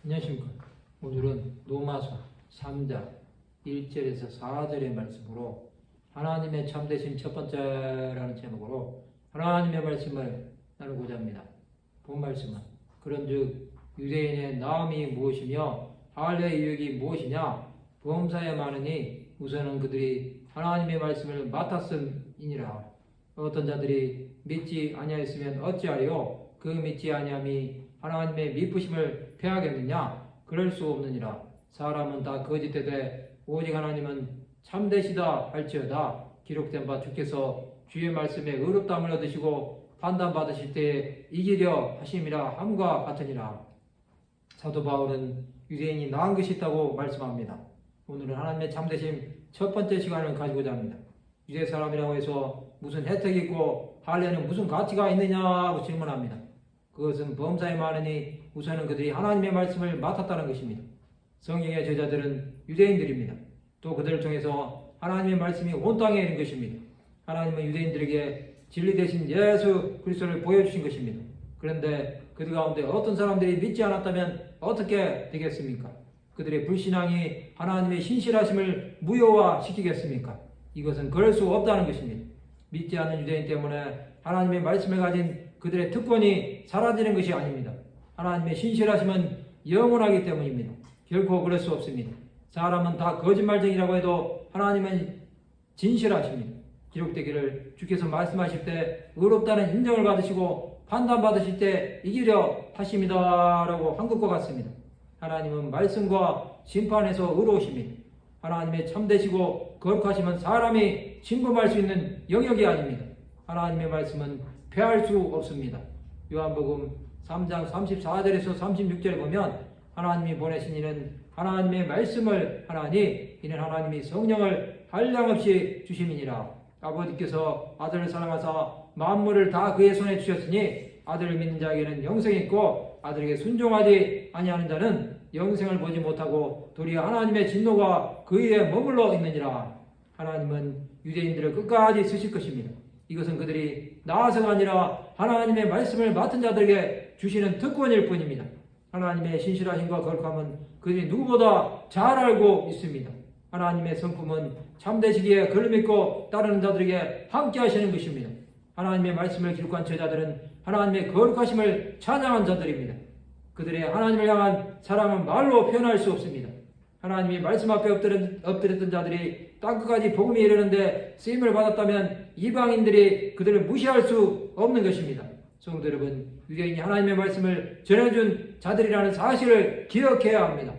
안녕하십니까. 오늘은 로마서 3장 1절에서 4절의 말씀으로 하나님의 참되심 첫 번째라는 제목으로 하나님의 말씀을 나누고자 합니다. 본 말씀은 그런즉 유대인의 나음이 무엇이며 할례의 유익이 무엇이냐 범사에 많으니 우선은 그들이 하나님의 말씀을 맡았음이니라. 어떤 자들이 믿지 아니하였으면 어찌하리요 그 믿지 아니함이 하나님의 미쁘심을 패하겠느냐? 그럴 수 없느니라. 사람은 다 거짓되되 오직 하나님은 참되시다 할지어다. 기록된 바 주께서 주의 말씀에 의롭다함을 얻으시고 판단받으실 때에 이기려 하심이라 함과 같으니라. 사도 바울은 유대인이 나은 것이 있다고 말씀합니다. 오늘은 하나님의 참되심 첫 번째 시간을 가지고자 합니다. 유대 사람이라고 해서 무슨 혜택이 있고 할례는 무슨 가치가 있느냐고 질문합니다. 그것은 범사에 많으니 우선은 그들이 하나님의 말씀을 맡았다는 것입니다. 성경의 저자들은 유대인들입니다. 또 그들을 통해서 하나님의 말씀이 온 땅에 이른 것입니다. 하나님은 유대인들에게 진리 대신 예수 그리스도를 보여주신 것입니다. 그런데 그들 가운데 어떤 사람들이 믿지 않았다면 어떻게 되겠습니까? 그들의 불신앙이 하나님의 신실하심을 무효화시키겠습니까? 이것은 그럴 수 없다는 것입니다. 믿지 않는 유대인 때문에 하나님의 말씀을 가진 그들의 특권이 사라지는 것이 아닙니다. 하나님의 신실하심은 영원하기 때문입니다. 결코 그럴 수 없습니다. 사람은 다 거짓말쟁이라고 해도 하나님은 진실하십니다. 기록되기를 주께서 말씀하실 때 의롭다는 인정을 받으시고 판단받으실 때 이기려 하십니다라고 한 것과 같습니다. 하나님은 말씀과 심판에서 의로우십니다. 하나님의 참되시고 거룩하심은 사람이 침범할 수 있는 영역이 아닙니다. 하나님의 말씀은 패할 수 없습니다. 요한복음 3장 34절에서 36절에 보면 하나님이 보내신 이는 하나님의 말씀을 하나니 이는 하나님이 성령을 한량없이 주심이니라. 아버지께서 아들을 사랑하사 만물을 다 그의 손에 주셨으니 아들을 믿는 자에게는 영생이 있고 아들에게 순종하지 아니하는 자는 영생을 보지 못하고 도리어 하나님의 진노가 그 위에 머물러 있느니라. 하나님은 유대인들을 끝까지 쓰실 것입니다. 이것은 그들이 나아서가 아니라 하나님의 말씀을 맡은 자들에게 주시는 특권일 뿐입니다. 하나님의 신실하심과 거룩함은 그들이 누구보다 잘 알고 있습니다. 하나님의 성품은 참되시기에 그를 믿고 따르는 자들에게 함께 하시는 것입니다. 하나님의 말씀을 기록한 저자들은 하나님의 거룩하심을 찬양한 자들입니다. 그들의 하나님을 향한 사랑은 말로 표현할 수 없습니다. 하나님이 말씀 앞에 엎드렸던 자들이 땅끝까지 복음이 이르는데 쓰임을 받았다면 이방인들이 그들을 무시할 수 없는 것입니다. 성도 여러분, 유대인이 하나님의 말씀을 전해준 자들이라는 사실을 기억해야 합니다.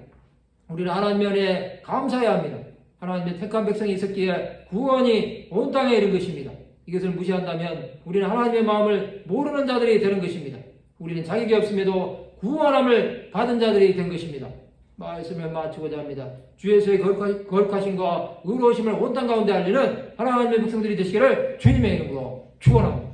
우리는 하나님의 은혜에 감사해야 합니다. 하나님의 택한 백성이 있었기에 구원이 온 땅에 이른 것입니다. 이것을 무시한다면 우리는 하나님의 마음을 모르는 자들이 되는 것입니다. 우리는 자격이 없음에도 구원함을 받은 자들이 된 것입니다. 말씀을 마치고자 합니다. 주 예수의 거룩하심과 의로우심을 온 땅 가운데 알리는 하나님의 백성들이 되시기를 주님의 이름으로 축원합니다.